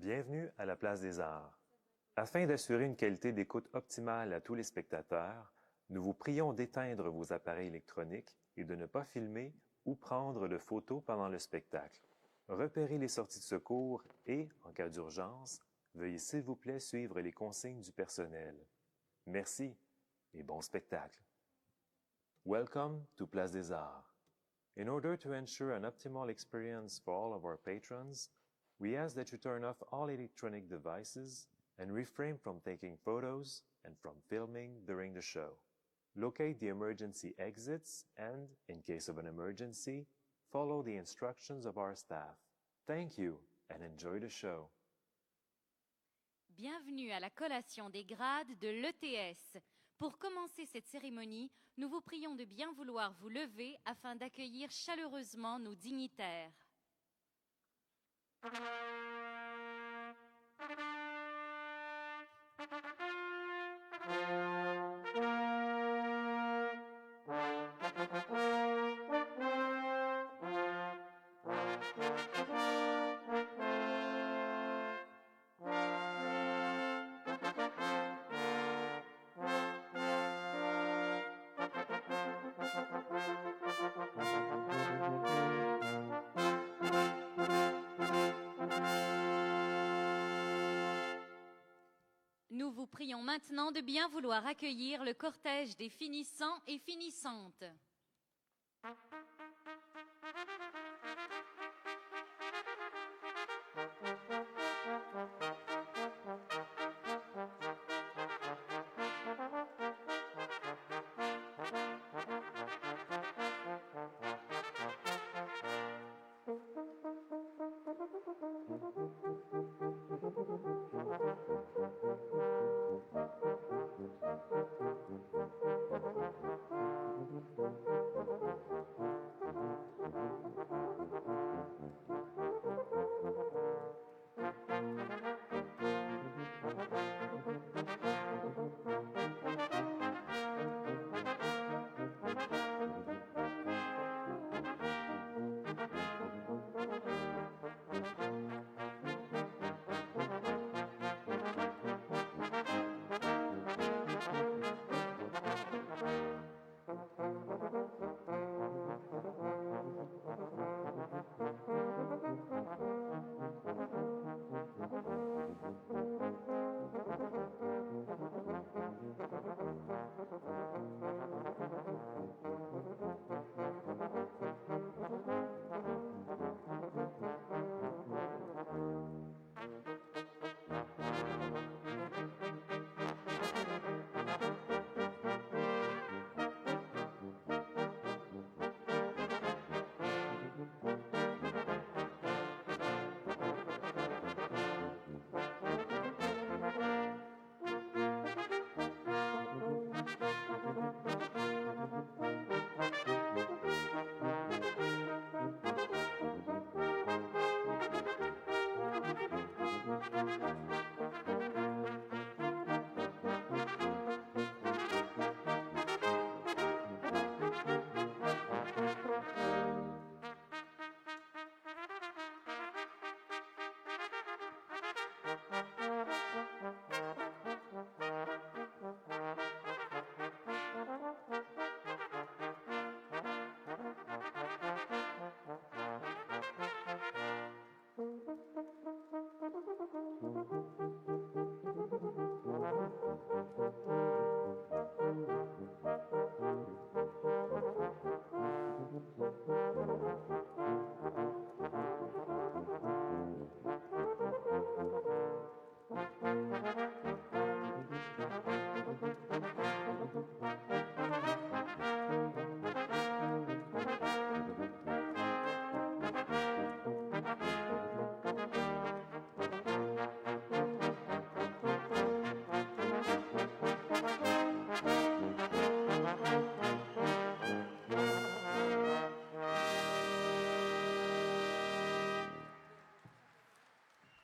Bienvenue à la Place des Arts. Afin d'assurer une qualité d'écoute optimale à tous les spectateurs, nous vous prions d'éteindre vos appareils électroniques et de ne pas filmer ou prendre de photos pendant le spectacle. Repérez les sorties de secours et, en cas d'urgence, veuillez s'il vous plaît suivre les consignes du personnel. Merci et bon spectacle. Welcome to Place des Arts. In order to ensure an optimal experience for all of our patrons, we ask that you turn off all electronic devices and refrain from taking photos and from filming during the show. Locate the emergency exits and, in case of an emergency, follow the instructions of our staff. Thank you and enjoy the show. Bienvenue à la collation des grades de l'ETS. Pour commencer cette cérémonie, nous vous prions de bien vouloir vous lever afin d'accueillir chaleureusement nos dignitaires. Nous vous prions maintenant de bien vouloir accueillir le cortège des finissants et finissantes.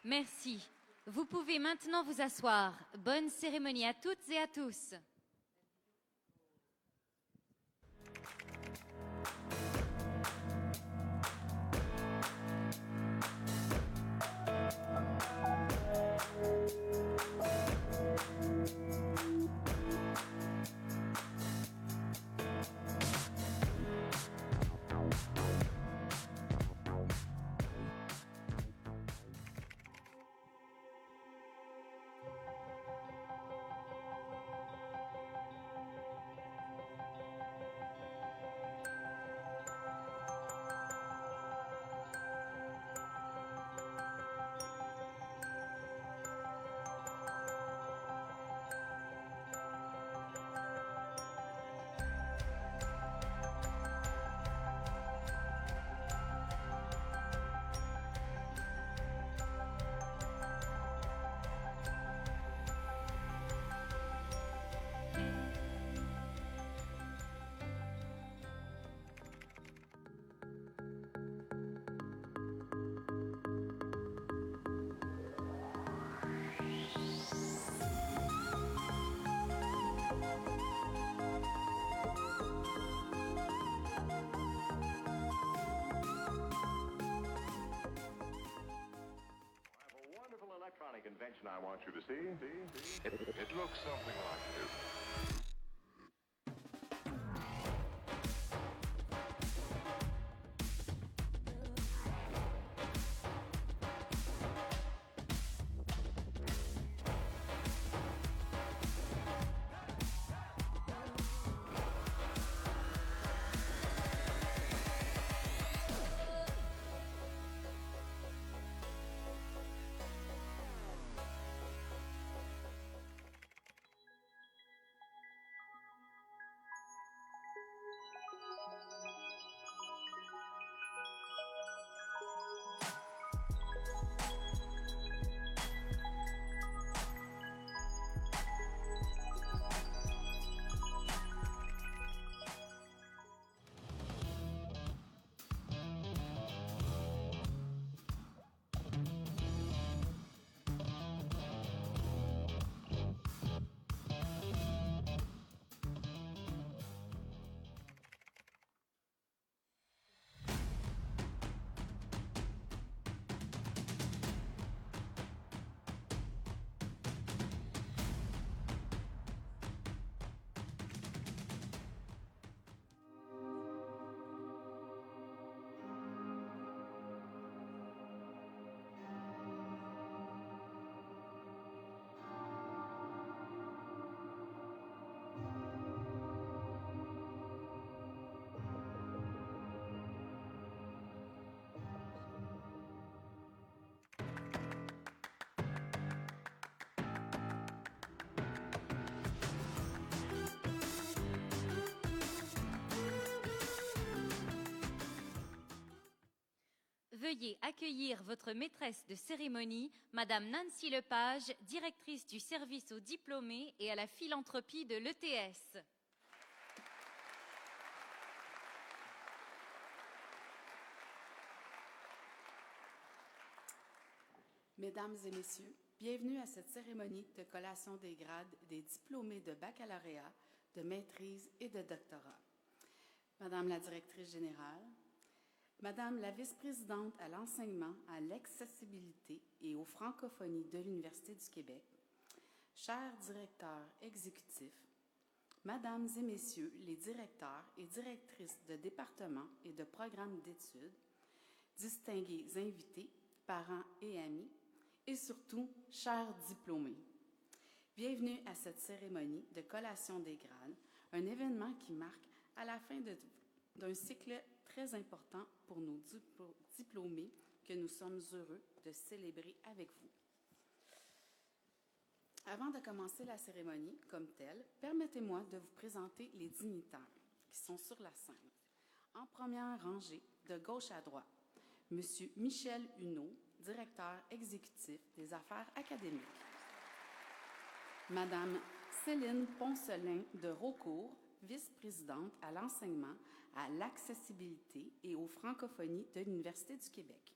Merci. Vous pouvez maintenant vous asseoir. Bonne cérémonie à toutes et à tous. Invention I want you to see. It looks something like this. Veuillez accueillir votre maîtresse de cérémonie, Madame Nancy Lepage, directrice du service aux diplômés et à la philanthropie de l'ETS. Mesdames et messieurs, bienvenue à cette cérémonie de collation des grades des diplômés de baccalauréat, de maîtrise et de doctorat. Madame la directrice générale, Madame la vice-présidente à l'enseignement, à l'accessibilité et aux francophonies de l'Université du Québec, chers directeurs exécutifs, Mesdames et Messieurs les directeurs et directrices de départements et de programmes d'études, distingués invités, parents et amis, et surtout, chers diplômés. Bienvenue à cette cérémonie de collation des grades, un événement qui marque à la fin d'un cycle très important pour nos diplômés que nous sommes heureux de célébrer avec vous. Avant de commencer la cérémonie comme telle, permettez-moi de vous présenter les dignitaires qui sont sur la scène. En première rangée, de gauche à droite, M. Michel Huneau, directeur exécutif des affaires académiques. Madame Céline Poncelin de Raucourt, vice-présidente à l'enseignement, à l'accessibilité et aux francophonies de l'Université du Québec.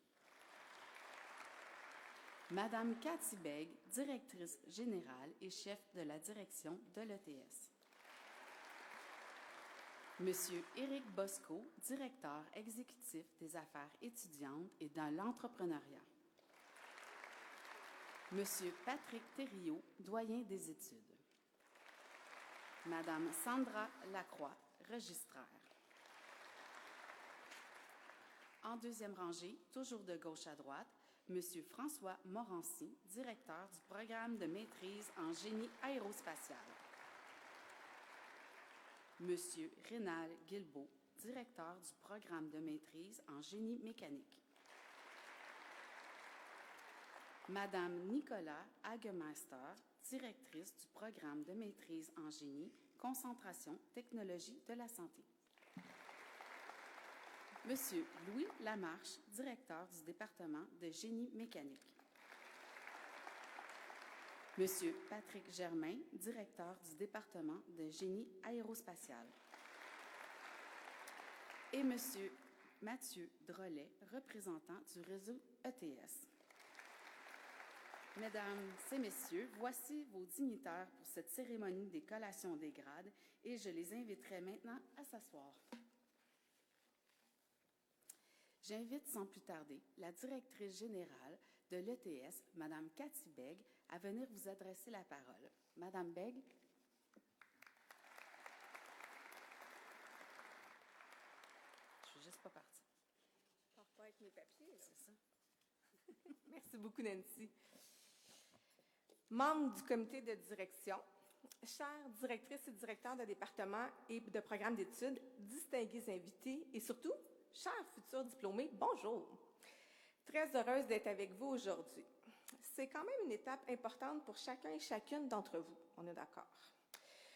Madame Cathy Begg, directrice générale et chef de la direction de l'ETS. Monsieur Éric Bosco, directeur exécutif des affaires étudiantes et de l'entrepreneuriat. Monsieur Patrick Thériault, doyen des études. Madame Sandra Lacroix, registraire. En deuxième rangée, toujours de gauche à droite, Monsieur François Morancy, directeur du programme de maîtrise en génie aérospatial. Monsieur Rénal Guilbeault, directeur du programme de maîtrise en génie mécanique. Madame Nicolas Hagemeister, directrice du programme de maîtrise en génie, concentration, technologie de la santé. Monsieur Louis Lamarche, directeur du département de génie mécanique. Monsieur Patrick Germain, directeur du département de génie aérospatial. Et Monsieur Mathieu Drolet, représentant du réseau ETS. Mesdames et messieurs, voici vos dignitaires pour cette cérémonie des collations des grades et je les inviterai maintenant à s'asseoir. J'invite sans plus tarder la directrice générale de l'ETS, Madame Cathy Begg, à venir vous adresser la parole. Madame Begg. Je suis juste pas partie. Je pars pas avec mes papiers, là. C'est ça. Merci beaucoup, Nancy. Membres du comité de direction, chères directrices et directeurs de département et de programmes d'études, distingués invités et surtout, chers futurs diplômés, bonjour. Très heureuse d'être avec vous aujourd'hui. C'est quand même une étape importante pour chacun et chacune d'entre vous, on est d'accord.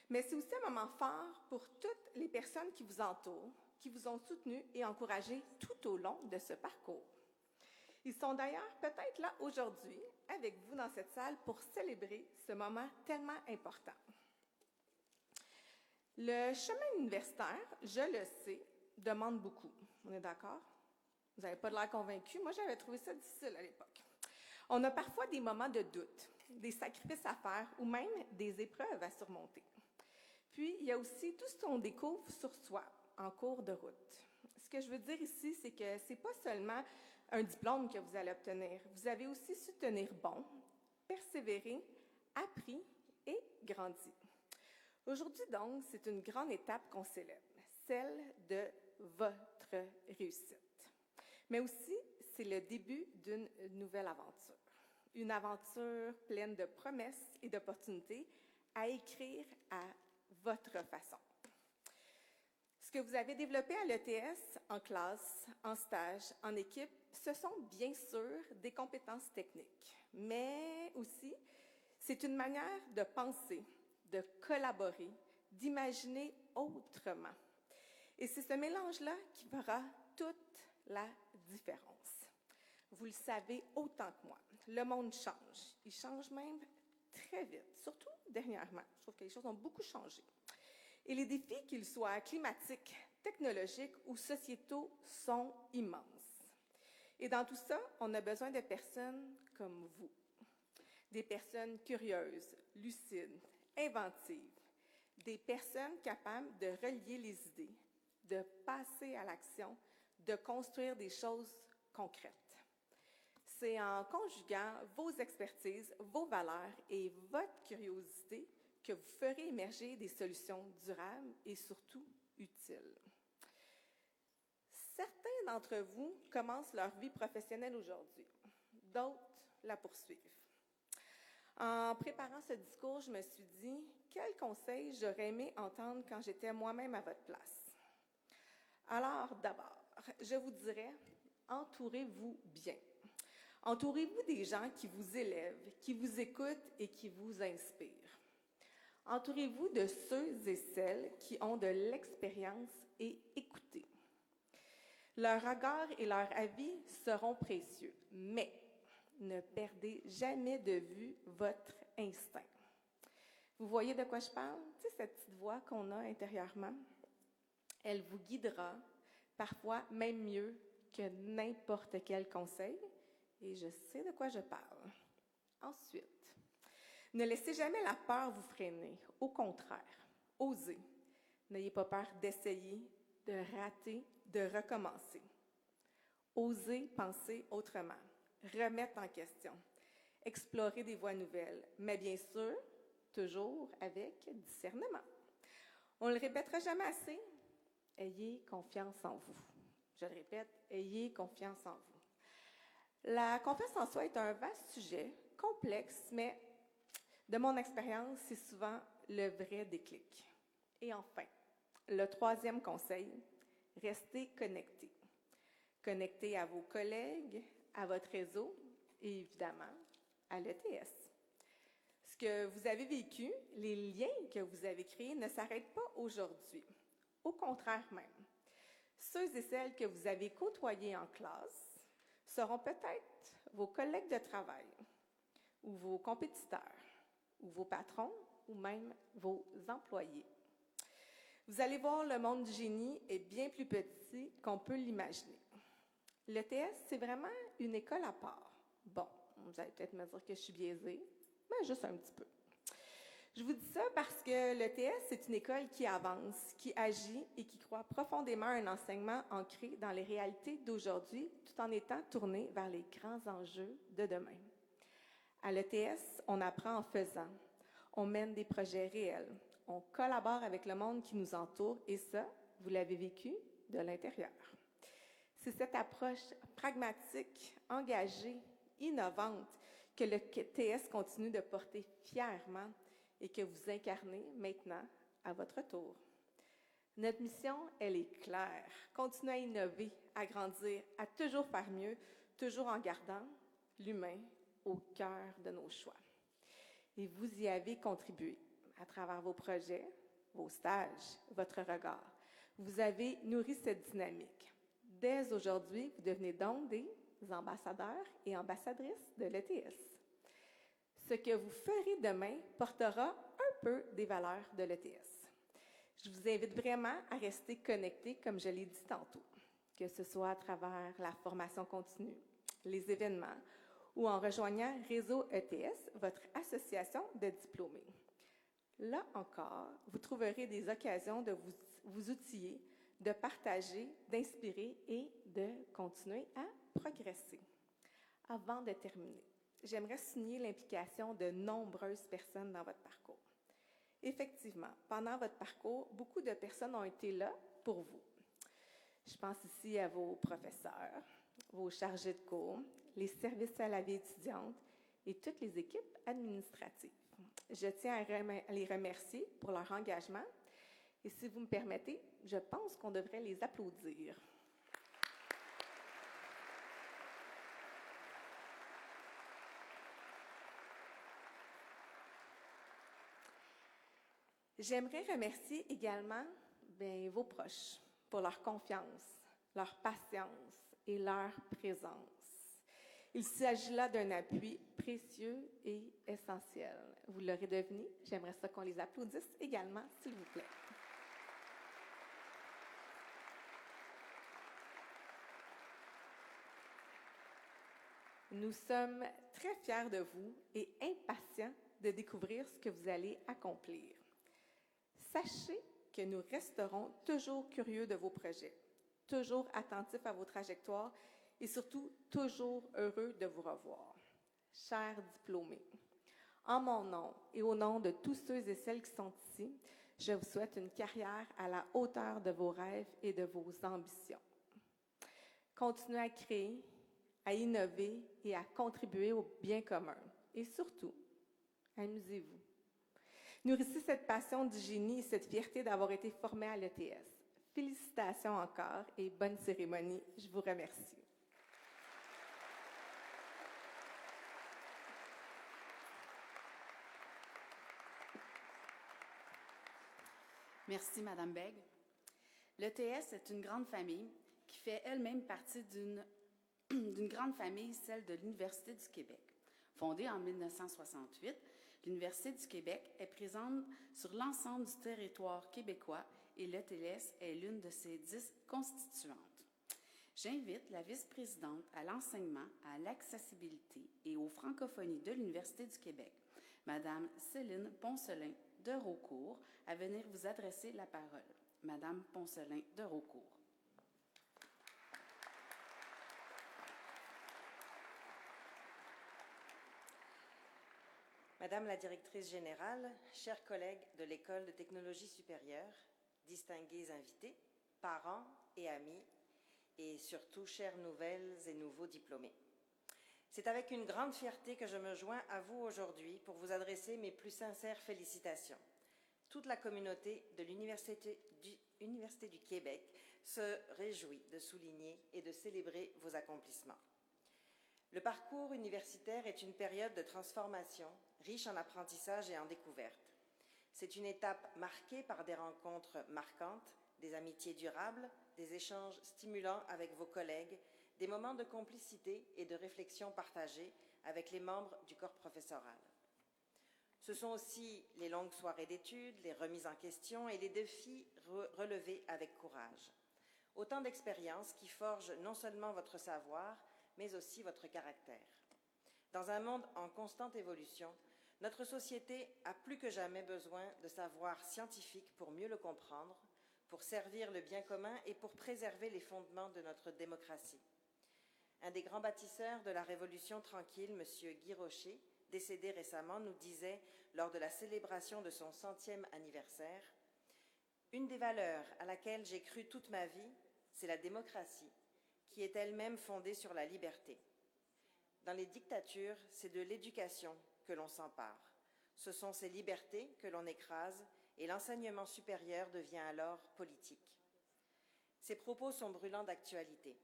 Mais c'est aussi un moment fort pour toutes les personnes qui vous entourent, qui vous ont soutenu et encouragé tout au long de ce parcours. Ils sont d'ailleurs peut-être là aujourd'hui, avec vous dans cette salle, pour célébrer ce moment tellement important. Le chemin universitaire, je le sais, demande beaucoup. On est d'accord? Vous n'avez pas l'air convaincu. Moi, j'avais trouvé ça difficile à l'époque. On a parfois des moments de doute, des sacrifices à faire ou même des épreuves à surmonter. Puis, il y a aussi tout ce qu'on découvre sur soi en cours de route. Ce que je veux dire ici, c'est que ce n'est pas seulement un diplôme que vous allez obtenir. Vous avez aussi su tenir bon, persévérer, appris et grandi. Aujourd'hui, donc, c'est une grande étape qu'on célèbre, celle de votre réussite. Mais aussi, c'est le début d'une nouvelle aventure. Une aventure pleine de promesses et d'opportunités à écrire à votre façon. Ce que vous avez développé à l'ETS, en classe, en stage, en équipe, ce sont bien sûr des compétences techniques, mais aussi, c'est une manière de penser, de collaborer, d'imaginer autrement. Et c'est ce mélange-là qui fera toute la différence. Vous le savez autant que moi, le monde change. Il change même très vite, surtout dernièrement. Je trouve que les choses ont beaucoup changé. Et les défis, qu'ils soient climatiques, technologiques ou sociétaux, sont immenses. Et dans tout ça, on a besoin de personnes comme vous. Des personnes curieuses, lucides, inventives. Des personnes capables de relier les idées, de passer à l'action, de construire des choses concrètes. C'est en conjuguant vos expertises, vos valeurs et votre curiosité que vous ferez émerger des solutions durables et surtout utiles. Certains d'entre vous commencent leur vie professionnelle aujourd'hui, d'autres la poursuivent. En préparant ce discours, je me suis dit, quels conseils j'aurais aimé entendre quand j'étais moi-même à votre place? Alors, d'abord, je vous dirais, entourez-vous bien. Entourez-vous des gens qui vous élèvent, qui vous écoutent et qui vous inspirent. Entourez-vous de ceux et celles qui ont de l'expérience et écoutez. Leur regard et leur avis seront précieux, mais ne perdez jamais de vue votre instinct. Vous voyez de quoi je parle? Tu sais, cette petite voix qu'on a intérieurement, elle vous guidera, parfois même mieux que n'importe quel conseil, Et je sais de quoi je parle. Ensuite, ne laissez jamais la peur vous freiner. Au contraire, osez. N'ayez pas peur d'essayer, de rater, de recommencer. Osez penser autrement, remettre en question, explorer des voies nouvelles, mais bien sûr, toujours avec discernement. On ne le répétera jamais assez, ayez confiance en vous. Je le répète, ayez confiance en vous. La confiance en soi est un vaste sujet, complexe, mais de mon expérience, c'est souvent le vrai déclic. Et enfin, le troisième conseil, restez connectés. Connectés à vos collègues, à votre réseau et évidemment à l'ETS. Ce que vous avez vécu, les liens que vous avez créés ne s'arrêtent pas aujourd'hui. Au contraire même, ceux et celles que vous avez côtoyés en classe seront peut-être vos collègues de travail ou vos compétiteurs ou vos patrons ou même vos employés. Vous allez voir, le monde du génie est bien plus petit qu'on peut l'imaginer. L'ETS, c'est vraiment une école à part. Bon, vous allez peut-être me dire que je suis biaisée, mais juste un petit peu. Je vous dis ça parce que l'ETS, c'est une école qui avance, qui agit et qui croit profondément à un enseignement ancré dans les réalités d'aujourd'hui, tout en étant tourné vers les grands enjeux de demain. À l'ETS, on apprend en faisant. On mène des projets réels. On collabore avec le monde qui nous entoure et ça, vous l'avez vécu de l'intérieur. C'est cette approche pragmatique, engagée, innovante que le TS continue de porter fièrement et que vous incarnez maintenant à votre tour. Notre mission, elle est claire. Continuer à innover, à grandir, à toujours faire mieux, toujours en gardant l'humain au cœur de nos choix. Et vous y avez contribué à travers vos projets, vos stages, votre regard. Vous avez nourri cette dynamique. Dès aujourd'hui, vous devenez donc des ambassadeurs et ambassadrices de l'ETS. Ce que vous ferez demain portera un peu des valeurs de l'ETS. Je vous invite vraiment à rester connectés, comme je l'ai dit tantôt, que ce soit à travers la formation continue, les événements ou en rejoignant Réseau ETS, votre association de diplômés. Là encore, vous trouverez des occasions de vous outiller, de partager, d'inspirer et de continuer à progresser. Avant de terminer, j'aimerais souligner l'implication de nombreuses personnes dans votre parcours. Effectivement, pendant votre parcours, beaucoup de personnes ont été là pour vous. Je pense ici à vos professeurs, vos chargés de cours, les services à la vie étudiante et toutes les équipes administratives. Je tiens à les remercier pour leur engagement et si vous me permettez, je pense qu'on devrait les applaudir. J'aimerais remercier également vos proches pour leur confiance, leur patience et leur présence. Il s'agit là d'un appui précieux et essentiel. Vous l'aurez deviné, j'aimerais ça qu'on les applaudisse également, s'il vous plaît. Nous sommes très fiers de vous et impatients de découvrir ce que vous allez accomplir. Sachez que nous resterons toujours curieux de vos projets, toujours attentifs à vos trajectoires et surtout toujours heureux de vous revoir. Chers diplômés, en mon nom et au nom de tous ceux et celles qui sont ici, je vous souhaite une carrière à la hauteur de vos rêves et de vos ambitions. Continuez à créer, à innover et à contribuer au bien commun. Et surtout, amusez-vous. Nourrissez cette passion du génie et cette fierté d'avoir été formé à l'ETS. Félicitations encore et bonne cérémonie. Je vous remercie. Merci, Madame Begg. L'ETS est une grande famille qui fait elle-même partie d'une grande famille, celle de l'Université du Québec. Fondée en 1968, l'Université du Québec est présente sur l'ensemble du territoire québécois et l'ETS est l'une de ses 10 constituantes. J'invite la vice-présidente à l'enseignement, à l'accessibilité et aux francophonies de l'Université du Québec, Madame Céline Poncelin de Raucourt, à venir vous adresser la parole. Madame Poncelin de Raucourt. Madame la directrice générale, chers collègues de l'École de technologie supérieure, distingués invités, parents et amis, et surtout chères nouvelles et nouveaux diplômés. C'est avec une grande fierté que je me joins à vous aujourd'hui pour vous adresser mes plus sincères félicitations. Toute la communauté de l'Université du Québec se réjouit de souligner et de célébrer vos accomplissements. Le parcours universitaire est une période de transformation, riche en apprentissage et en découverte. C'est une étape marquée par des rencontres marquantes, des amitiés durables, des échanges stimulants avec vos collègues, des moments de complicité et de réflexion partagés avec les membres du corps professoral. Ce sont aussi les longues soirées d'études, les remises en question et les défis relevés avec courage. Autant d'expériences qui forgent non seulement votre savoir, mais aussi votre caractère. Dans un monde en constante évolution, notre société a plus que jamais besoin de savoir scientifique pour mieux le comprendre, pour servir le bien commun et pour préserver les fondements de notre démocratie. Un des grands bâtisseurs de la Révolution tranquille, M. Guy Rocher, décédé récemment, nous disait lors de la célébration de son 100e anniversaire « Une des valeurs à laquelle j'ai cru toute ma vie, c'est la démocratie, qui est elle-même fondée sur la liberté. Dans les dictatures, c'est de l'éducation que l'on s'empare. Ce sont ces libertés que l'on écrase et l'enseignement supérieur devient alors politique. » Ces propos sont brûlants d'actualité.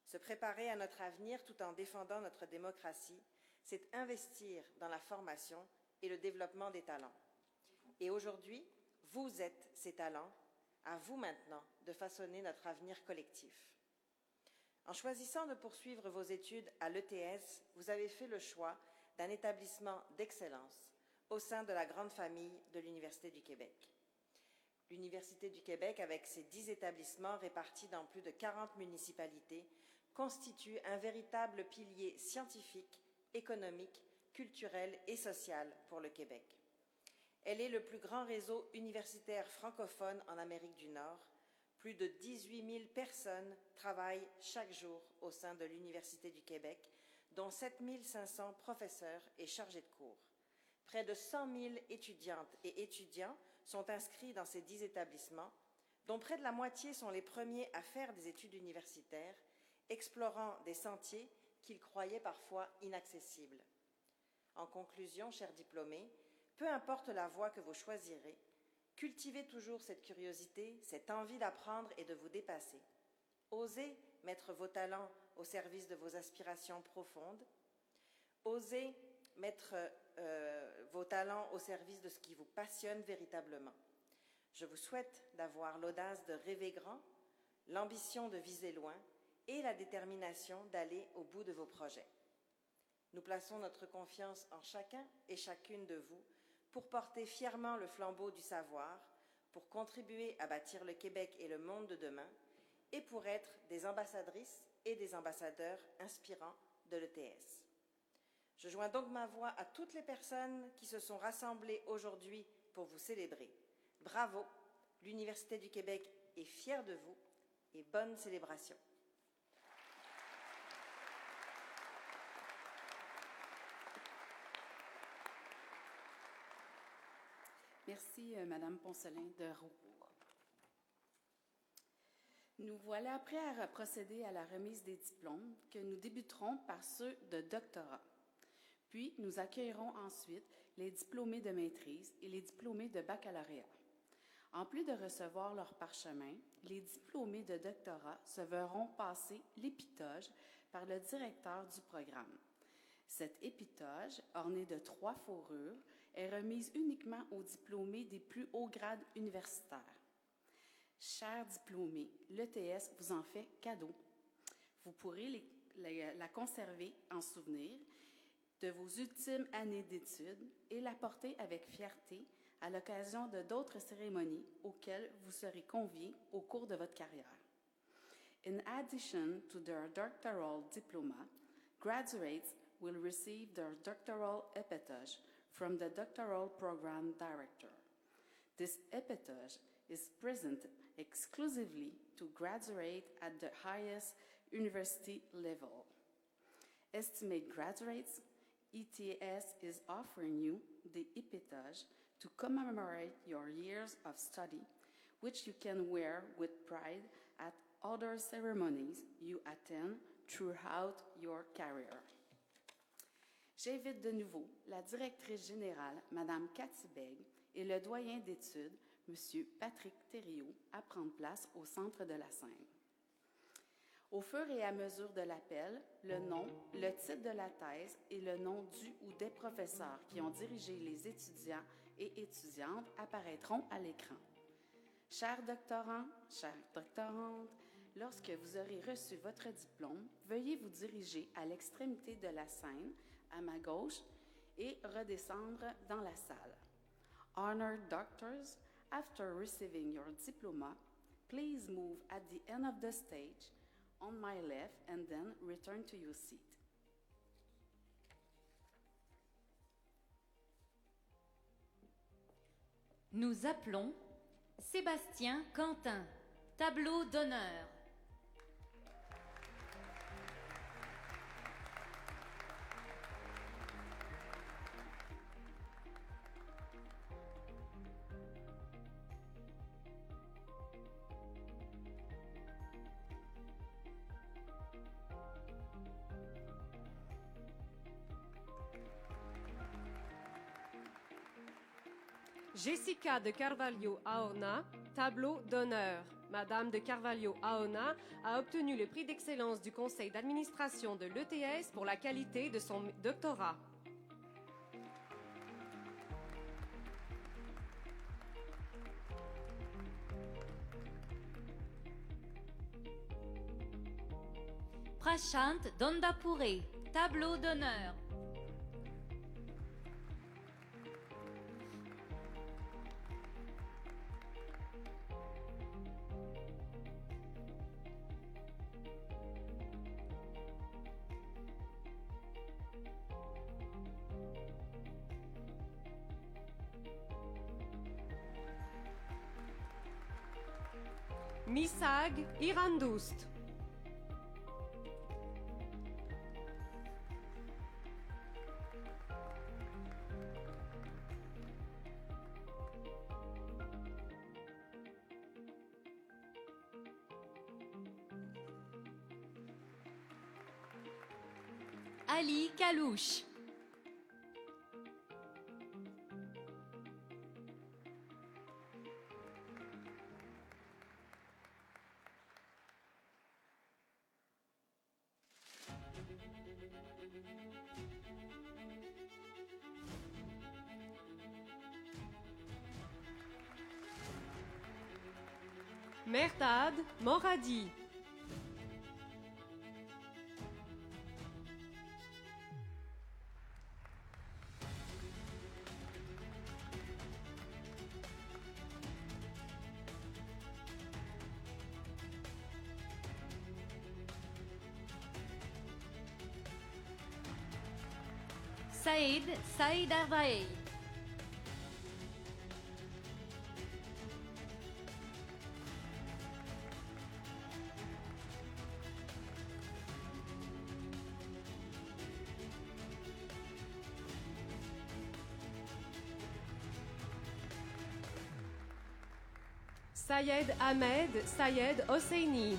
Se préparer à notre avenir tout en défendant notre démocratie, c'est investir dans la formation et le développement des talents. Et aujourd'hui, vous êtes ces talents, à vous maintenant de façonner notre avenir collectif. En choisissant de poursuivre vos études à l'ETS, vous avez fait le choix d'un établissement d'excellence au sein de la grande famille de l'Université du Québec. L'Université du Québec, avec ses 10 établissements répartis dans plus de 40 municipalités, constitue un véritable pilier scientifique, économique, culturel et social pour le Québec. Elle est le plus grand réseau universitaire francophone en Amérique du Nord. Plus de 18 000 personnes travaillent chaque jour au sein de l'Université du Québec, dont 7 500 professeurs et chargés de cours. Près de 100 000 étudiantes et étudiants sont inscrits dans ces 10 établissements, dont près de la moitié sont les premiers à faire des études universitaires, explorant des sentiers qu'ils croyaient parfois inaccessibles. En conclusion, chers diplômés, peu importe la voie que vous choisirez, cultivez toujours cette curiosité, cette envie d'apprendre et de vous dépasser. Osez mettre vos talents au service de vos aspirations profondes. Osez mettre vos talents au service de ce qui vous passionne véritablement. Je vous souhaite d'avoir l'audace de rêver grand, l'ambition de viser loin et la détermination d'aller au bout de vos projets. Nous plaçons notre confiance en chacun et chacune de vous pour porter fièrement le flambeau du savoir, pour contribuer à bâtir le Québec et le monde de demain, et pour être des ambassadrices et des ambassadeurs inspirants de l'ETS. Je joins donc ma voix à toutes les personnes qui se sont rassemblées aujourd'hui pour vous célébrer. Bravo, l'Université du Québec est fière de vous et bonne célébration. Merci, Madame Poncelin de Raucourt. Nous voilà prêts à procéder à la remise des diplômes que nous débuterons par ceux de doctorat. Puis, nous accueillerons ensuite les diplômés de maîtrise et les diplômés de baccalauréat. En plus de recevoir leur parchemin, les diplômés de doctorat se verront passer l'épitoge par le directeur du programme. Cette épitoge, ornée de 3 fourrures, est remise uniquement aux diplômés des plus hauts grades universitaires. Chers diplômés, l'ETS vous en fait cadeau. Vous pourrez la conserver en souvenir de vos ultimes années d'études et la porter avec fierté à l'occasion de d'autres cérémonies auxquelles vous serez conviés au cours de votre carrière. In addition to their doctoral diploma, graduates will receive their doctoral epitaph from the doctoral program director. This epitaph is presented exclusively to graduates at the highest university level. Estimate graduates, ETS is offering you the epitaph to commemorate your years of study, which you can wear with pride at other ceremonies you attend throughout your career. J'invite de nouveau la directrice générale, Mme Cathy Begg, et le doyen d'études, M. Patrick Thériault, à prendre place au centre de la scène. Au fur et à mesure de l'appel, le nom, le titre de la thèse et le nom du ou des professeurs qui ont dirigé les étudiants et étudiantes apparaîtront à l'écran. Chers doctorants, chères doctorantes, lorsque vous aurez reçu votre diplôme, veuillez vous diriger à l'extrémité de la scène, à ma gauche, et redescendre dans la salle. Honored doctors, after receiving your diploma, please move at the end of the stage, on my left, and then return to your seat. Nous appelons Sébastien Quentin, tableau d'honneur. Jessica de Carvalho Aona, tableau d'honneur. Madame de Carvalho Aona a obtenu le prix d'excellence du conseil d'administration de l'ETS pour la qualité de son doctorat. Prashant Dondapure, tableau d'honneur. Misag Irandust. Ali Kalouche. Merdad Moradi. Saïd Arvaei. Sayed Ahmed Sayed Hosseini.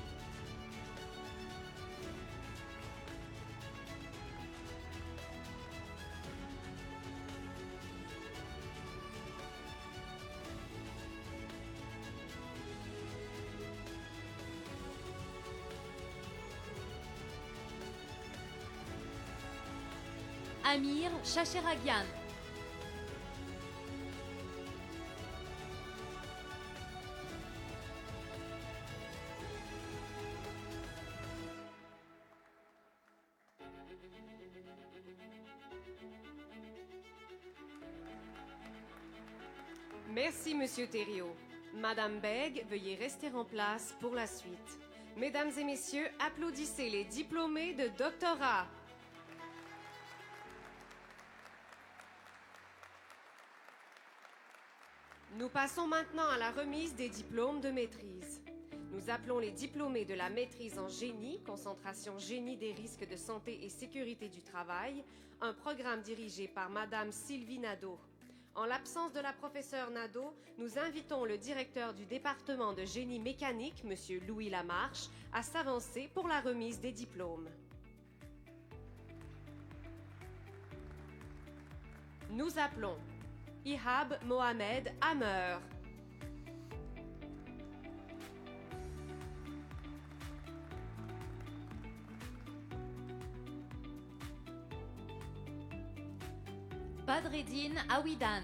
Amir Chacheragian. Merci, Monsieur Thériault. Madame Begg, veuillez rester en place pour la suite. Mesdames et messieurs, applaudissez les diplômés de doctorat. Nous passons maintenant à la remise des diplômes de maîtrise. Nous appelons les diplômés de la maîtrise en génie, concentration génie des risques de santé et sécurité du travail, un programme dirigé par Madame Sylvie Nadeau. En l'absence de la professeure Nadeau, nous invitons le directeur du département de génie mécanique, Monsieur Louis Lamarche, à s'avancer pour la remise des diplômes. Nous appelons Ihab Mohamed Hammer. Badreddine Awidan.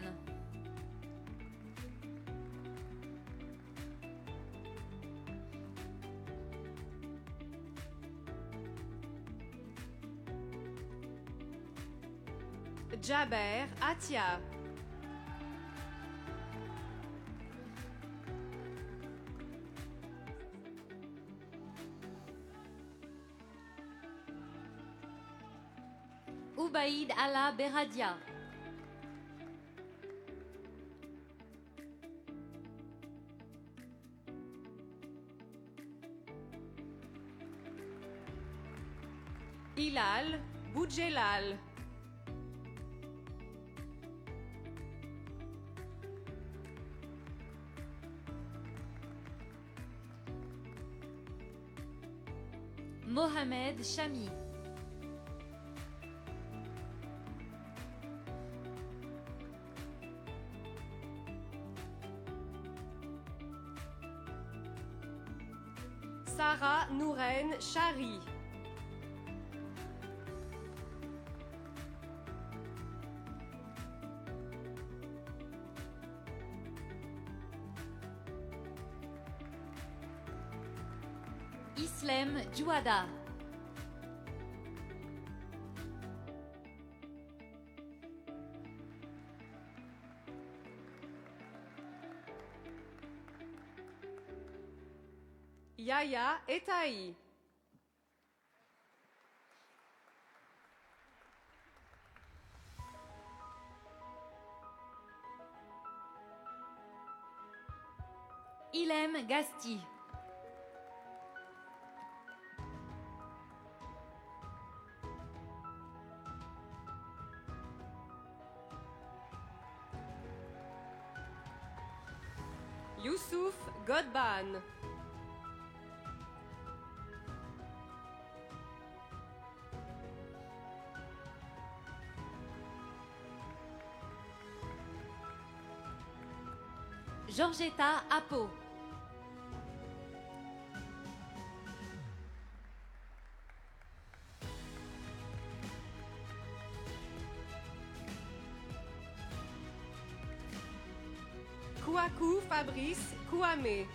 Jaber Atia. Ubaïd Allah Beradia. Hilal Boudjelal. Mohamed Chami. Sarah Nouren Chari. Islem Djouada. Yaya Etaï. Ilem Gasti. Youssouf Godban. Georgetta Apo. Kouakou Fabrice Kouamé.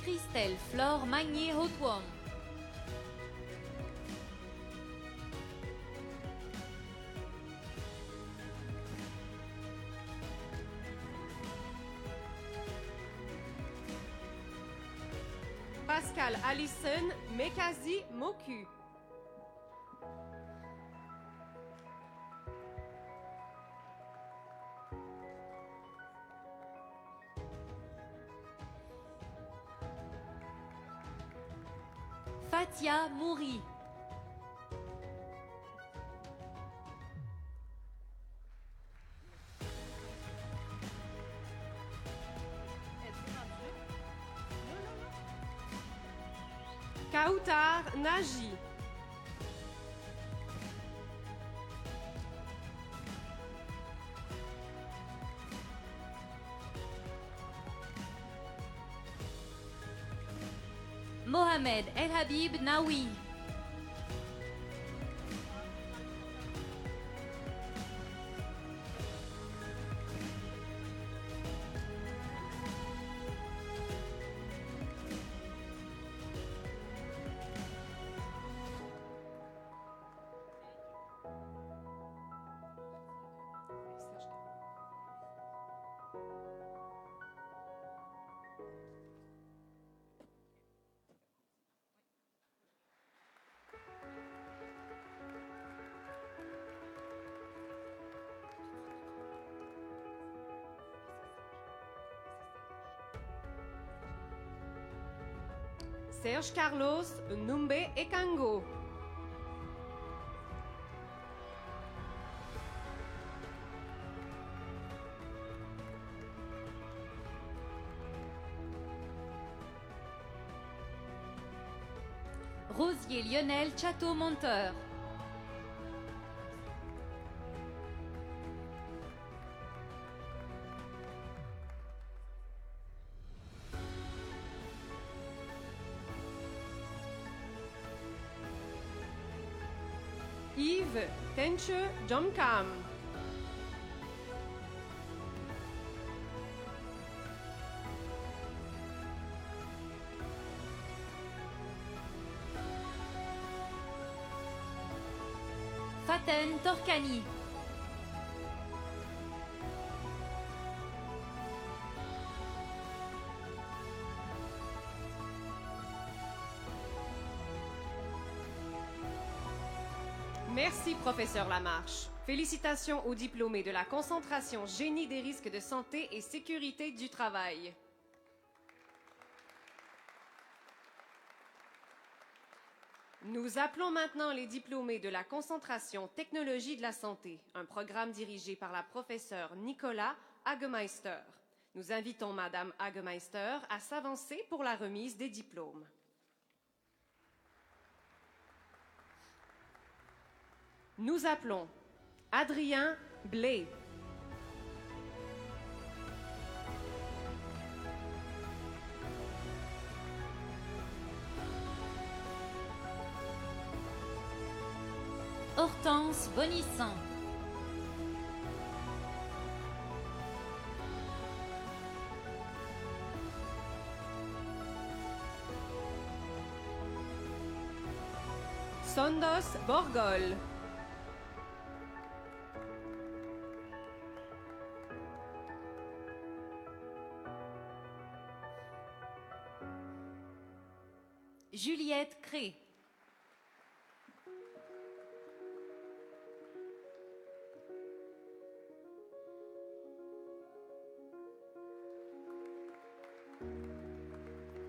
Christelle Flore Magnier Hotwom. Pascal Allison Mekazi Moku. Fatia Mouri. Kautar Naji. Mohamed El Habib Naoui. Serge Carlos Numbe Ekango. Rosier Lionel Chateau-Monteur. Yves Tenche Jomkam. Faten Torkani. Merci, professeur Lamarche. Félicitations aux diplômés de la concentration Génie des risques de santé et sécurité du travail. Nous appelons maintenant les diplômés de la concentration Technologie de la santé, un programme dirigé par la professeure Nicolas Hagemeister. Nous invitons Madame Hagemeister à s'avancer pour la remise des diplômes. Nous appelons Adrien Blé. Hortense Bonissant. Sondos Borgol. Juliette Cré.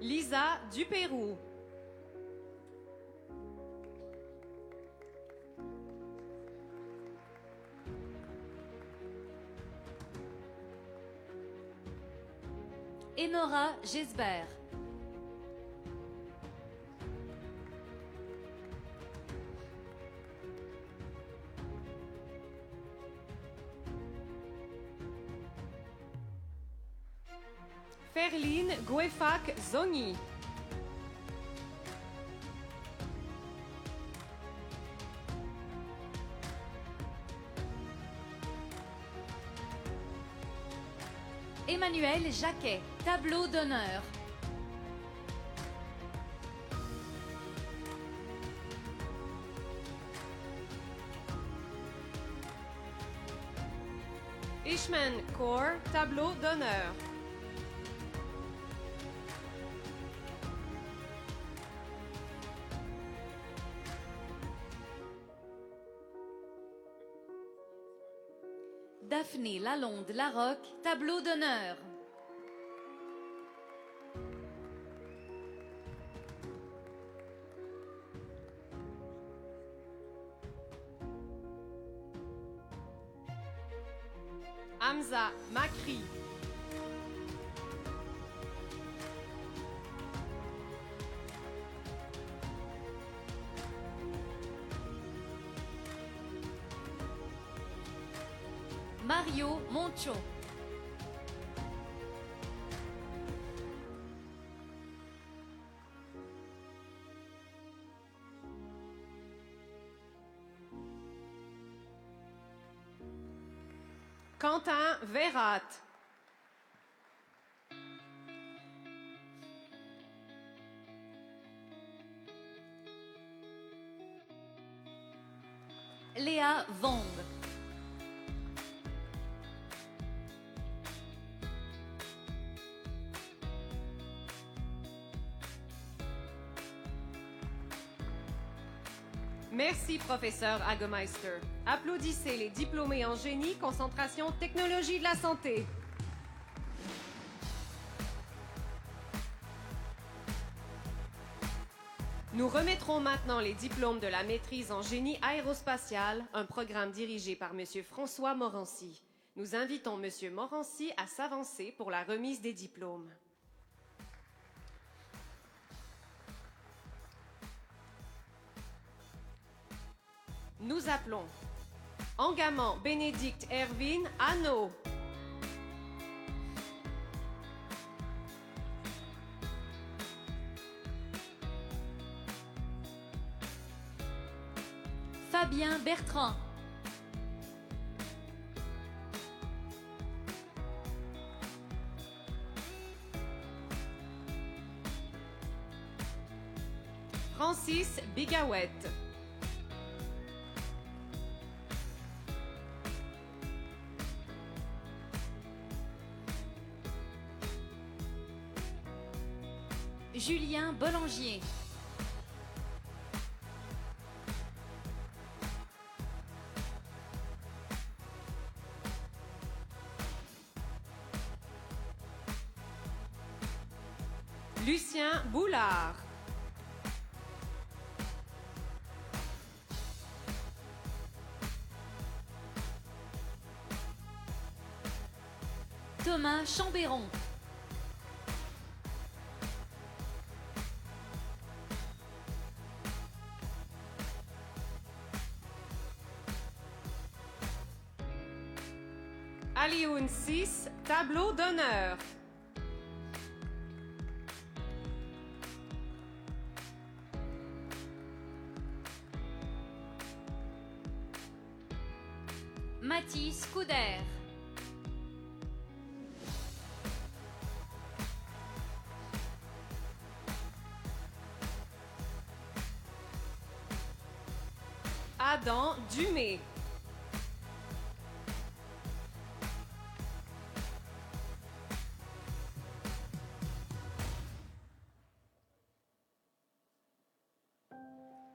Lisa Dupérou. Enora Gesbert. Ferline Guefak Zoni. Emmanuel Jacquet, tableau d'honneur. Ishman Kaur, tableau d'honneur. Daphné Lalonde Larocque, tableau d'honneur. Hamza Makri. Mario Moncho. Quentin Verrat. Léa Vombe. Merci, professeur Hagemeister. Applaudissez les diplômés en génie, concentration, technologie de la santé. Nous remettrons maintenant les diplômes de la maîtrise en génie aérospatial, un programme dirigé par M. François Morancy. Nous invitons M. Morancy à s'avancer pour la remise des diplômes. Nous appelons Engamant Bénédicte Erwin Anneau. Fabien Bertrand. Francis Bigawette. Julien Bollangier. Lucien Boulard. Thomas Chambéron. Alioune 6, tableau d'honneur. Mathis Couder. Adam Dumé.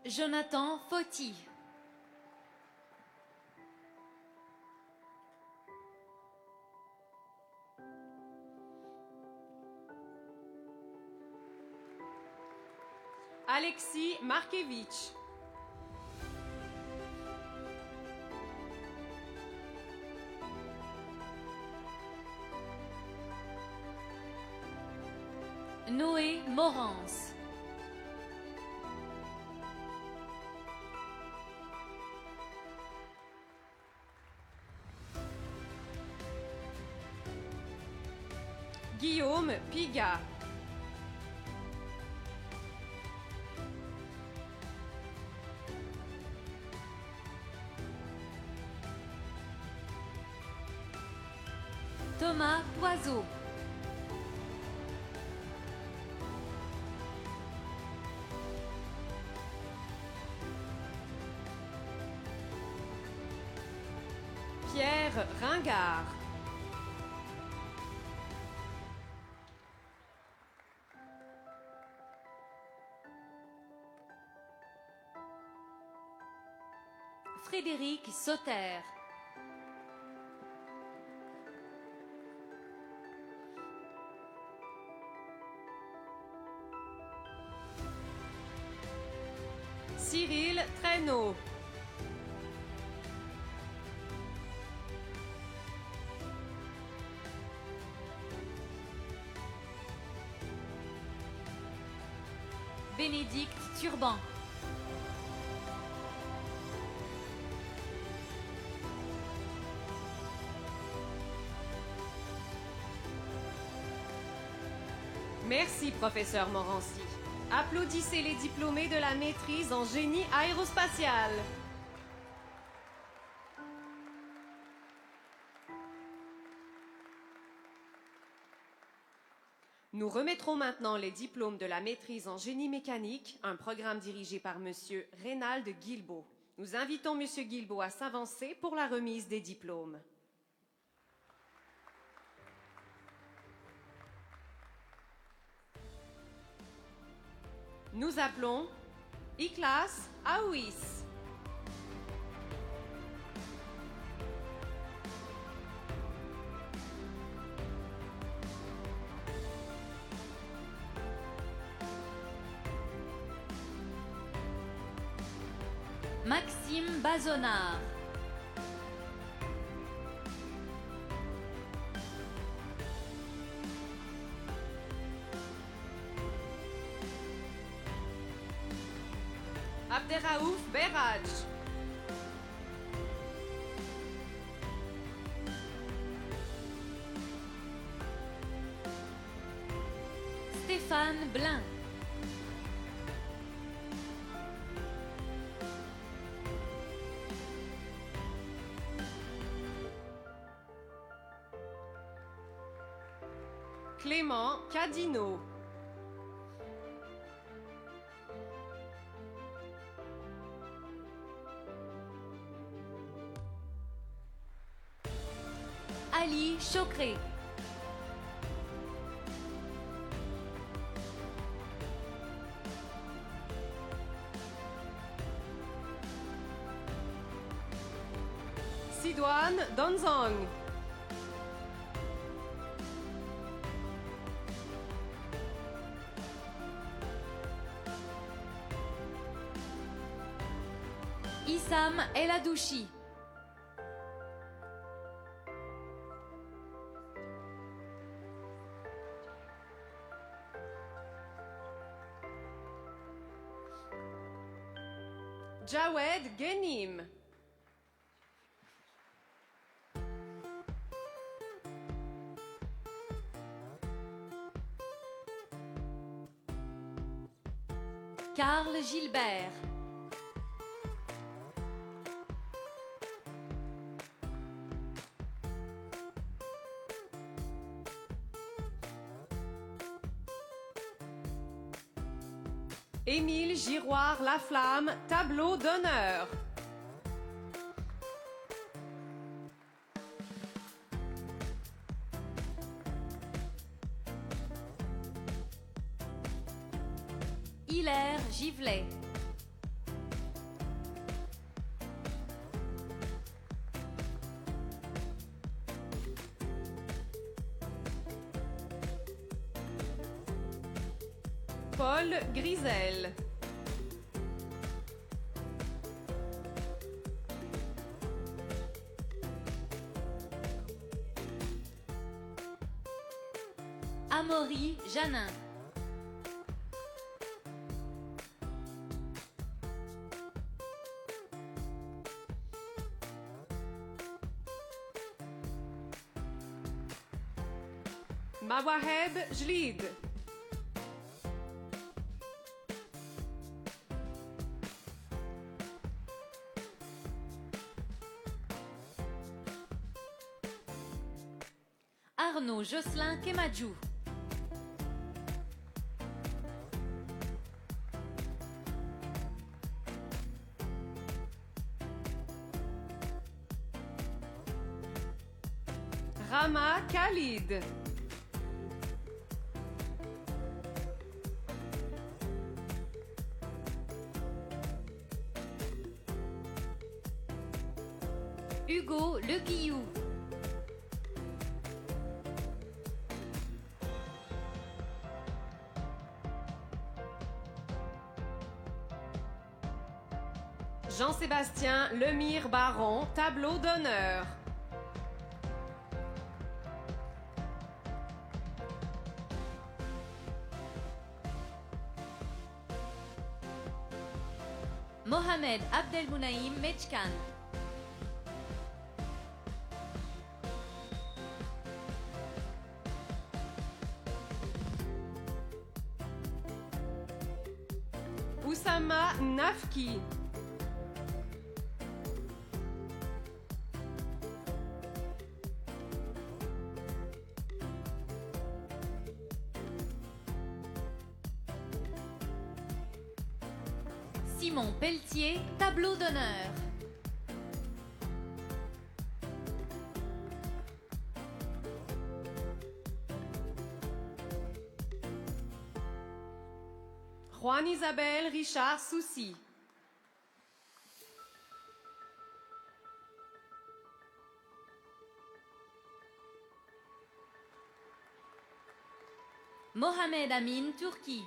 Jonathan Fauty. Alexis Markevitch. Noé Morance. Guillaume Pigat. Thomas Poiseau. Pierre Ringard. Frédéric Sauter. Cyril Traîneau. Bénédicte Turban. Merci, professeur Morancy. Applaudissez les diplômés de la maîtrise en génie aérospatial. Nous remettrons maintenant les diplômes de la maîtrise en génie mécanique, un programme dirigé par M. Reynald Guilbeault. Nous invitons M. Guilbeault à s'avancer pour la remise des diplômes. Nous appelons Iklas Aouis. Maxime Bazonard. Abderraouf Berhadj. Stéphane Blin. Clément Cadino. Ali Chocré. Sidoine Donzong. Issam El Adouchi. Jawed Genim. Carl Gilbert. Émile Giroir Laflamme, tableau d'honneur. Hilaire Givlet. Paul Grisel. Amaury Janin. Mawaheb Jlid. Arnaud Jocelyn Kemadjou. Rama Khalid. Hugo Le Guillou. Jean-Sébastien Lemire Baron, tableau d'honneur. Mohamed Abdelmounaïm Mechkan. Oussama Nafki. Simon Pelletier, tableau d'honneur. Juan Isabelle Richard Soucy. Mohamed Amin Turki.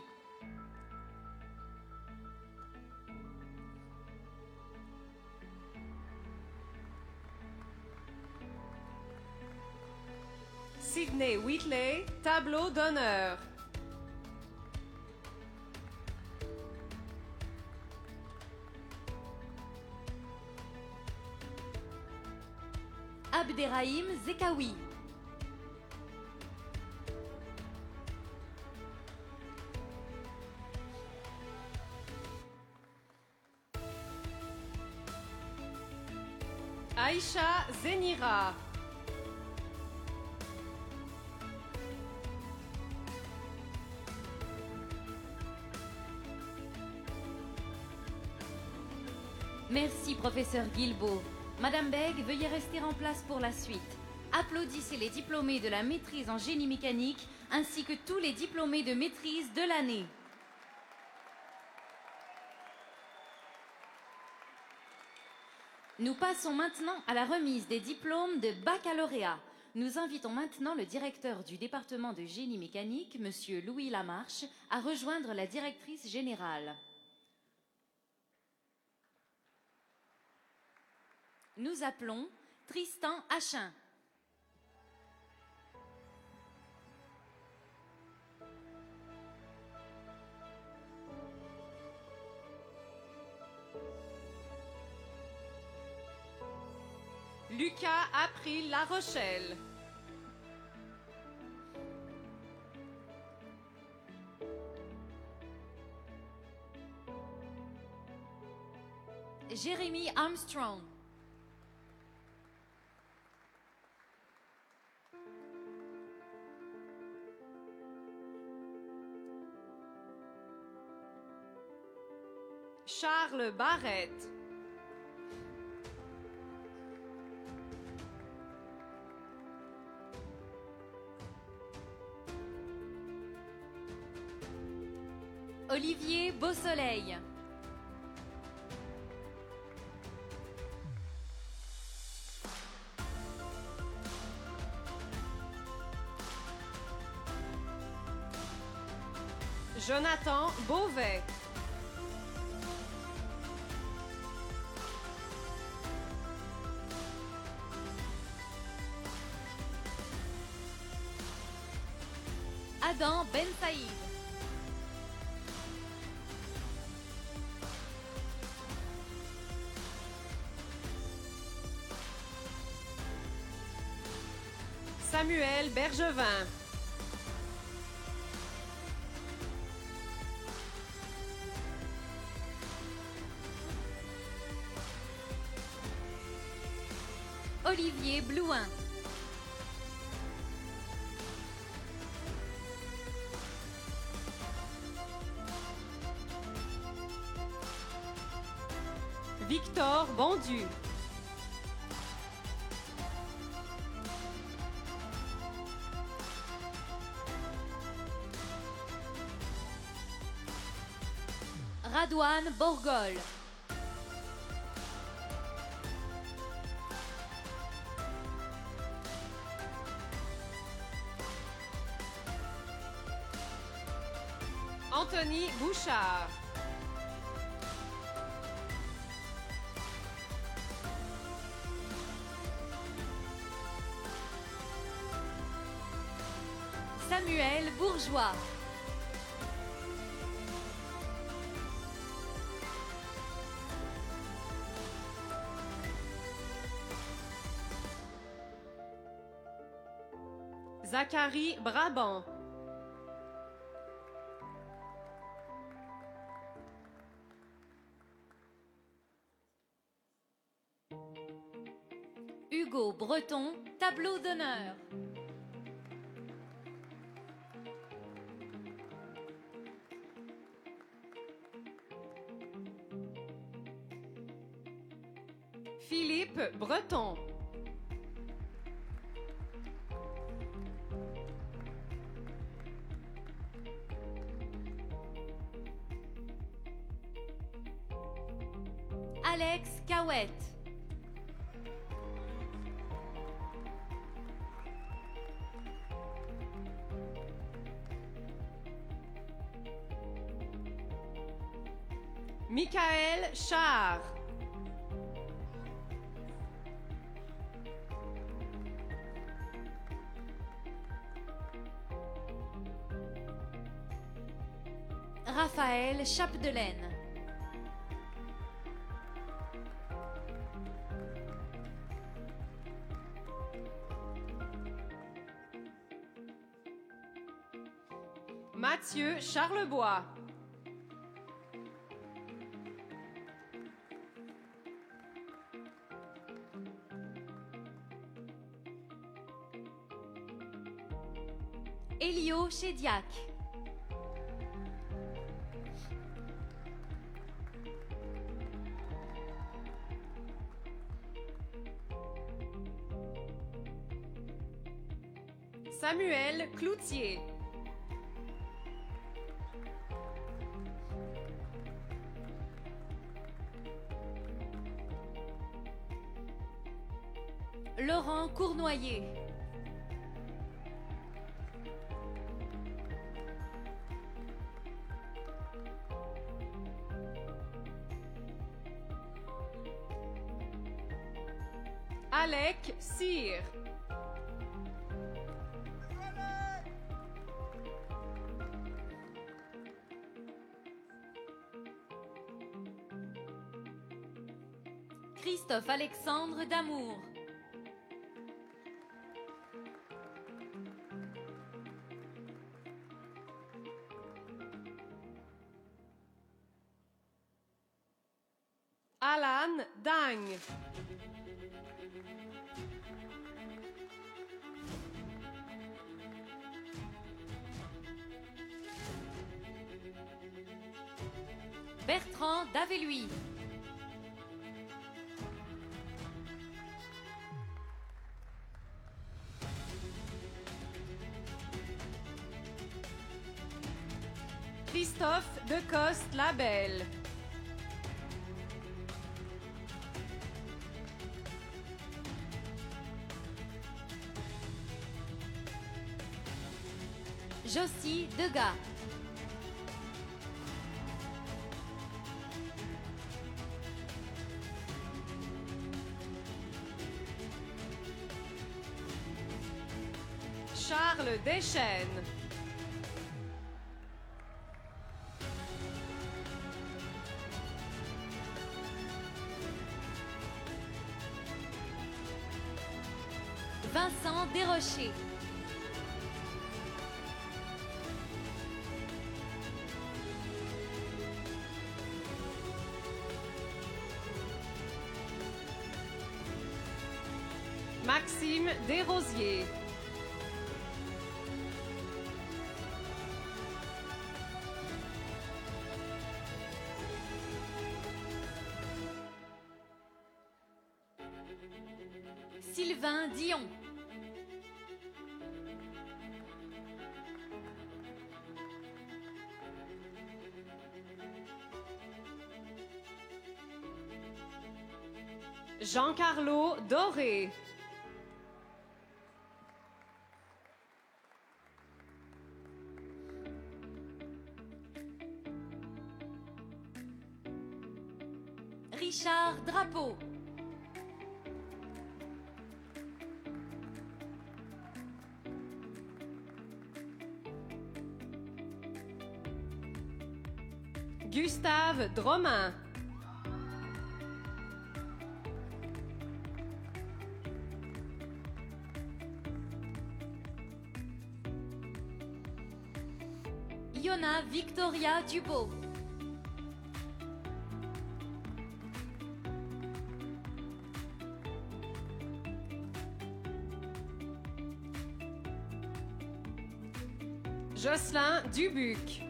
Sidney Whitley, tableau d'honneur. Abderrahim Zekawi. Aïcha Zenira. Merci, professeur Guilbeault. Madame Beg, veuillez rester en place pour la suite. Applaudissez les diplômés de la maîtrise en génie mécanique ainsi que tous les diplômés de maîtrise de l'année. Nous passons maintenant à la remise des diplômes de baccalauréat. Nous invitons maintenant le directeur du département de génie mécanique, Monsieur Louis Lamarche, à rejoindre la directrice générale. Nous appelons Tristan Achin. Lucas April La Rochelle. Jérémy Armstrong. Charles Barrette. Olivier Beausoleil. Jonathan Beauvais. Adam Ben Saïd. Samuel Bergevin. Olivier Blouin. Victor Bondu. Radouane Bourgol. Anthony Bouchard. Samuel Bourgeois. Zachary Brabant. Hugo Breton, tableau d'honneur. Philippe Breton. Alex Cahouette. Michael Char. Raphaël Chapdelaine. Mathieu Charlebois. Elio Chédiac. Samuel Cloutier. Laurent Cournoyer. Alec Cyr. Christophe Alexandre Damour. Alan Dagne. Bertrand Daveluy. Christophe Decoste-Labelle. Josie Degas. Charles Deschênes. Vincent Desrochers. Maxime Desrosiers. Sylvain Dion. Jean-Carlo Doré. Richard Drapeau. Gustave Dromain. Yona Victoria Dubo. Jocelyn Dubuc.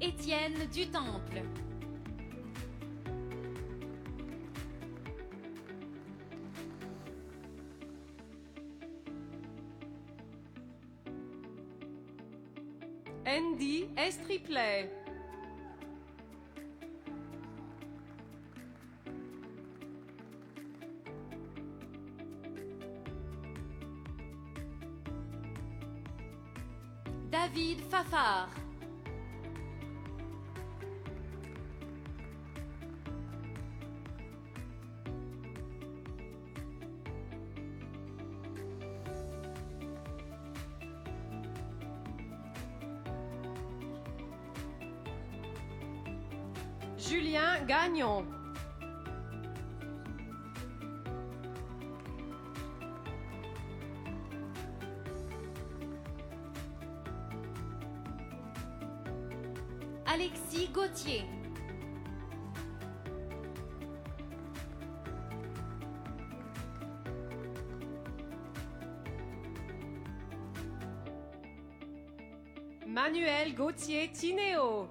Étienne Dutemple. Andy Estriplet. David Fafard. Julien Gagnon. Alexis Gauthier. Manuel Gauthier Tinéo.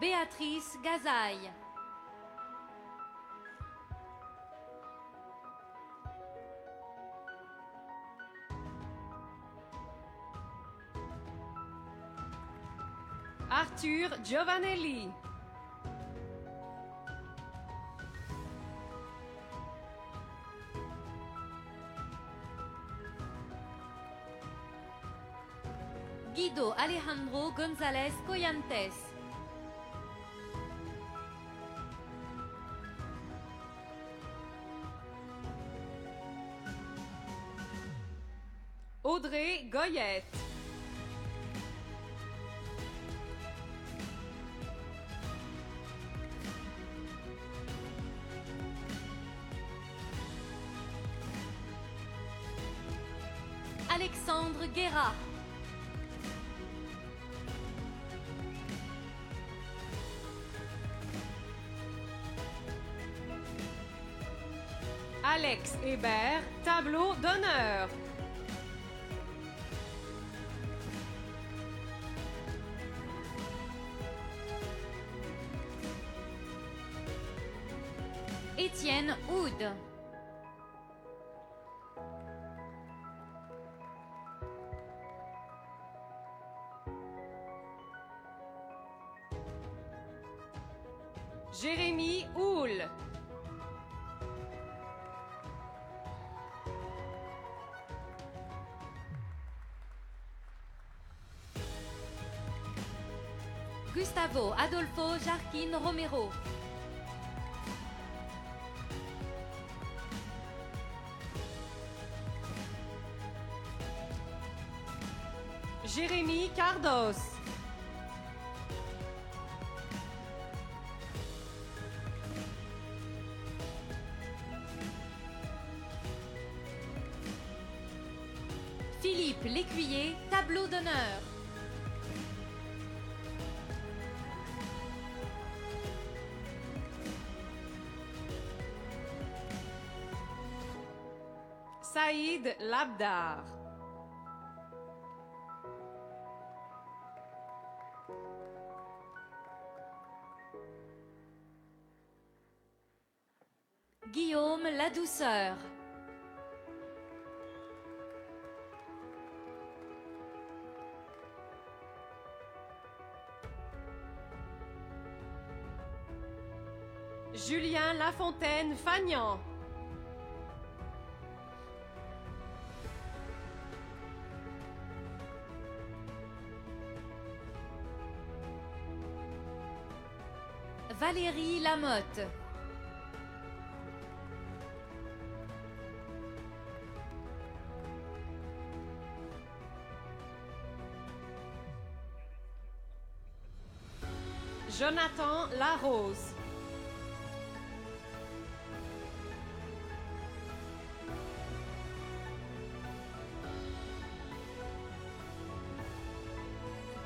Béatrice Gazaille. Arthur Giovanelli. Guido Alejandro González Coyantes. Audrey Goyette. Alexandre Guerra. Alex Hébert, tableau d'honneur. Étienne Houde. Jérémy Houle. Gustavo Adolfo Jarquin Romero. Jérémy Cardos. Philippe Lécuyer, tableau d'honneur. Saïd Labdar. Guillaume Ladouceur. Julien Lafontaine Fagnan. Valérie Lamotte. Jonathan Larose.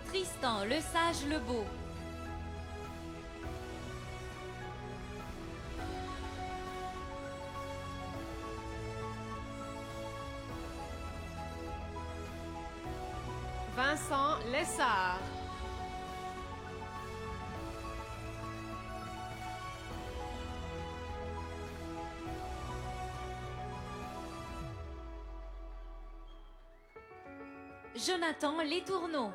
Tristan Lesage-Lebeau. Vincent Lessard. Jonathan Letourneau.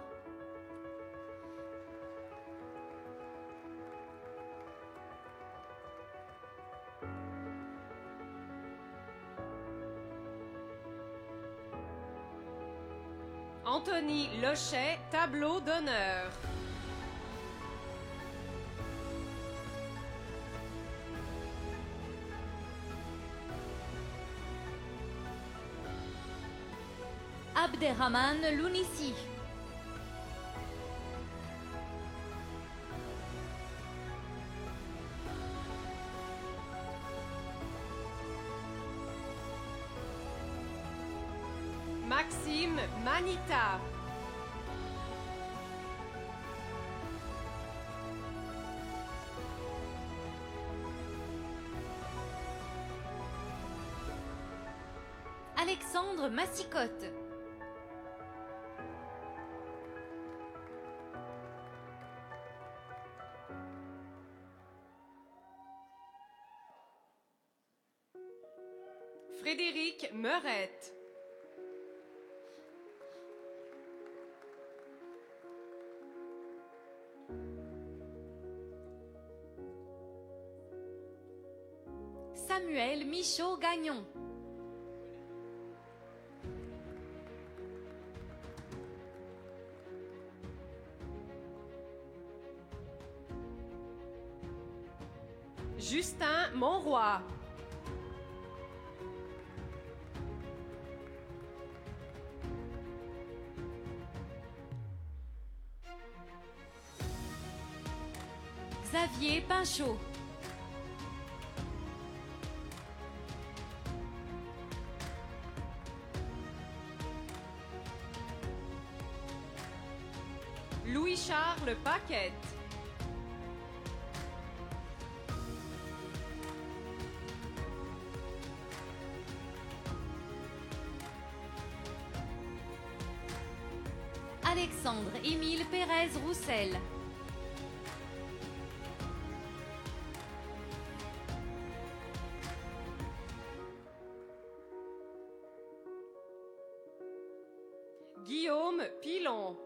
Anthony Lochet, tableau d'honneur. Abderrahman Lounissi. Maxime Manita. Alexandre Massicotte. Frédéric Meurette. Samuel Michaud-Gagnon. Justin Monroy. Xavier Pinchot. Louis-Charles Paquette. Alexandre-Émile Pérez-Roussel. Guillaume Pilon.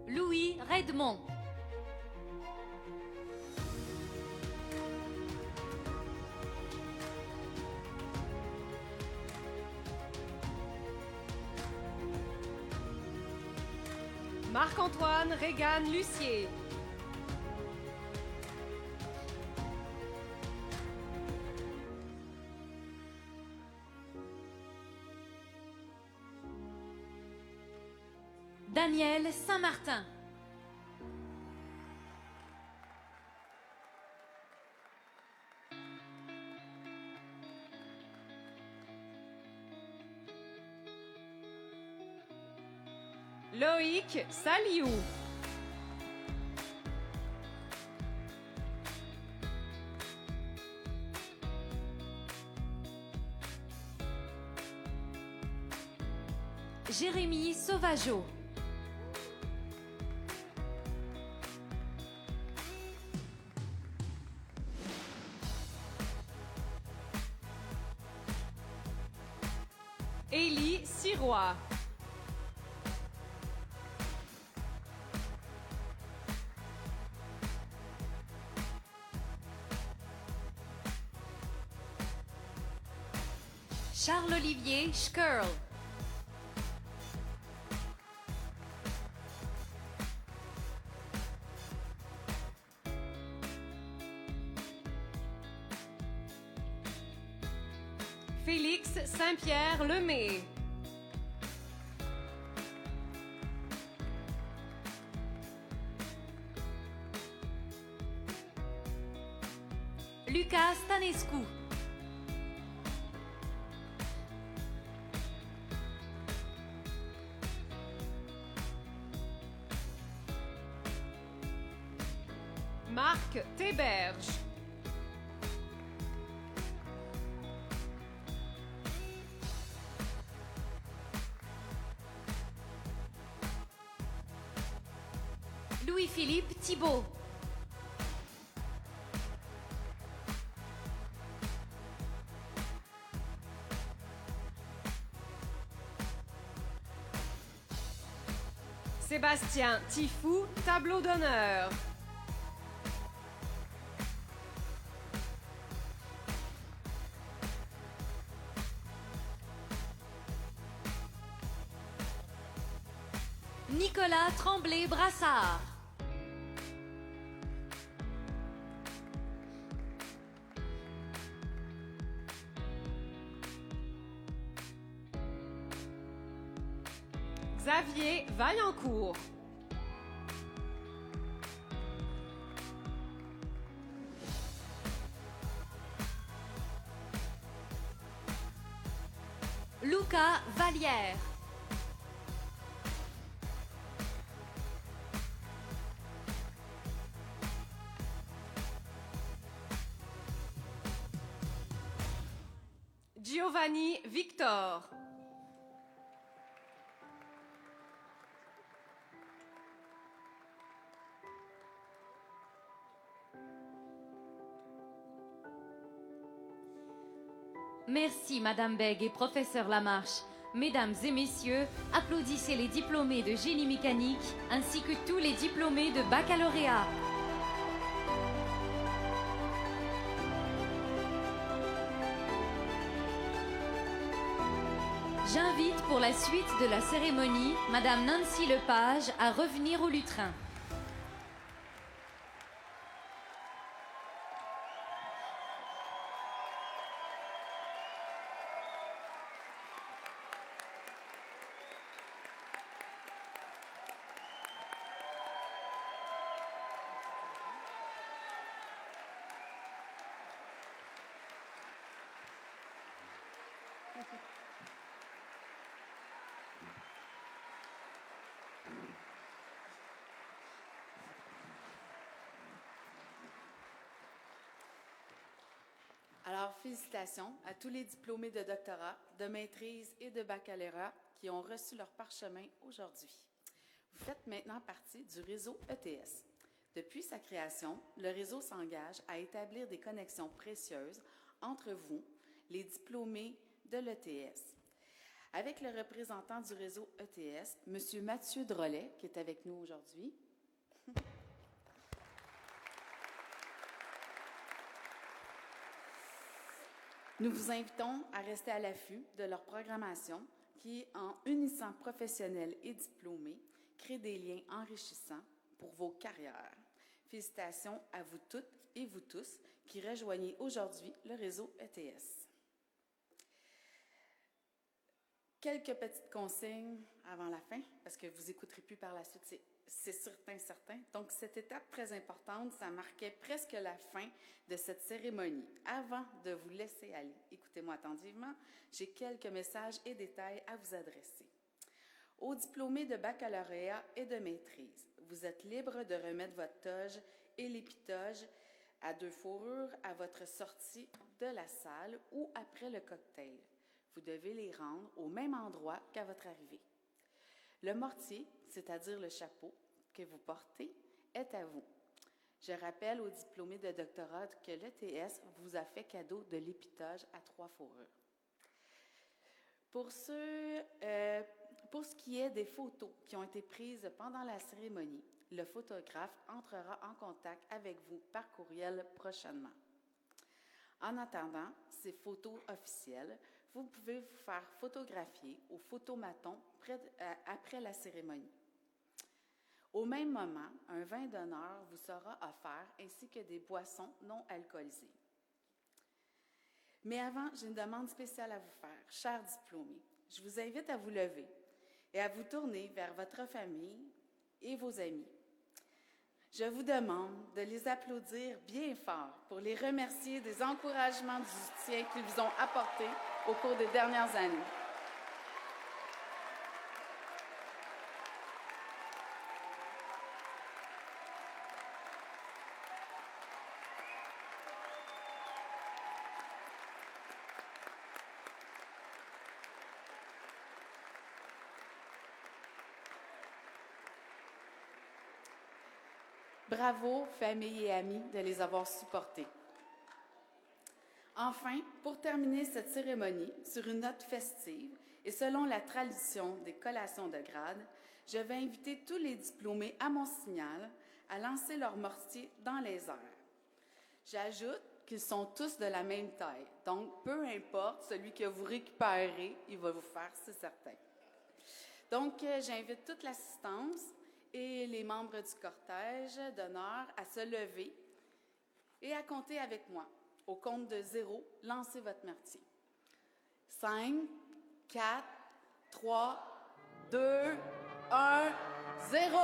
Louis Redmond. Marc-Antoine Regan Lucier. Daniel Saint-Martin. Loïc Saliou. Jérémy Sauvageau. Élie Sirois. Charles-Olivier Schkerl. Félix Saint-Pierre Lemay. Lucas Stanescu. Marc Théberge. Louis-Philippe Thibault. Sébastien Tifou, tableau d'honneur. Nicolas Tremblay-Brassard. Xavier Vaillancourt. Luca Vallière. Giovanni Victor. Merci, Madame Beg et Professeur Lamarche. Mesdames et messieurs, applaudissez les diplômés de génie mécanique ainsi que tous les diplômés de baccalauréat. J'invite pour la suite de la cérémonie Madame Nancy Lepage à revenir au lutrin. Alors, félicitations à tous les diplômés de doctorat, de maîtrise et de baccalauréat qui ont reçu leur parchemin aujourd'hui. Vous faites maintenant partie du réseau ETS. Depuis sa création, le réseau s'engage à établir des connexions précieuses entre vous, les diplômés de l'ETS. Avec le représentant du réseau ETS, M. Mathieu Drolet, qui est avec nous aujourd'hui. Nous vous invitons à rester à l'affût de leur programmation qui, en unissant professionnels et diplômés, crée des liens enrichissants pour vos carrières. Félicitations à vous toutes et vous tous qui rejoignez aujourd'hui le réseau ETS. Quelques petites consignes avant la fin, parce que vous n'écouterez plus par la suite, c'est certain. Donc, cette étape très importante, ça marquait presque la fin de cette cérémonie. Avant de vous laisser aller, écoutez-moi attentivement, j'ai quelques messages et détails à vous adresser. Aux diplômés de baccalauréat et de maîtrise, vous êtes libre de remettre votre toge et l'épitoge à 2 fourrures à votre sortie de la salle ou après le cocktail. Vous devez les rendre au même endroit qu'à votre arrivée. Le mortier, c'est-à-dire le chapeau que vous portez, est à vous. Je rappelle aux diplômés de doctorat que l'ETS vous a fait cadeau de l'épitoge à 3 fourrures. Pour ce qui est des photos qui ont été prises pendant la cérémonie, le photographe entrera en contact avec vous par courriel prochainement. En attendant ces photos officielles, vous pouvez vous faire photographier au photomaton après la cérémonie. Au même moment, un vin d'honneur vous sera offert ainsi que des boissons non alcoolisées. Mais avant, j'ai une demande spéciale à vous faire, chers diplômés. Je vous invite à vous lever et à vous tourner vers votre famille et vos amis. Je vous demande de les applaudir bien fort pour les remercier des encouragements du soutien qu'ils vous ont apportés au cours des dernières années. Bravo, famille et amis, de les avoir supportés. Enfin, pour terminer cette cérémonie sur une note festive et selon la tradition des collations de grade, je vais inviter tous les diplômés à mon signal à lancer leur mortier dans les airs. J'ajoute qu'ils sont tous de la même taille, donc peu importe celui que vous récupérez, il va vous faire, c'est certain. Donc, j'invite toute l'assistance et les membres du cortège d'honneur à se lever et à compter avec moi. Au compte de 0, lancez votre mortier. 5, 4, 3, 2, 1, 0!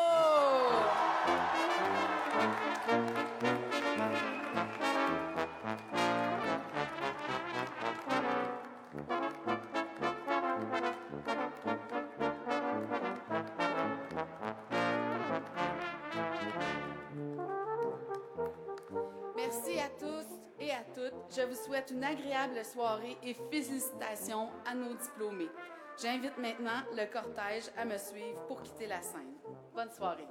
Merci à tous et à toutes. Je vous souhaite une agréable soirée et félicitations à nos diplômés. J'invite maintenant le cortège à me suivre pour quitter la scène. Bonne soirée.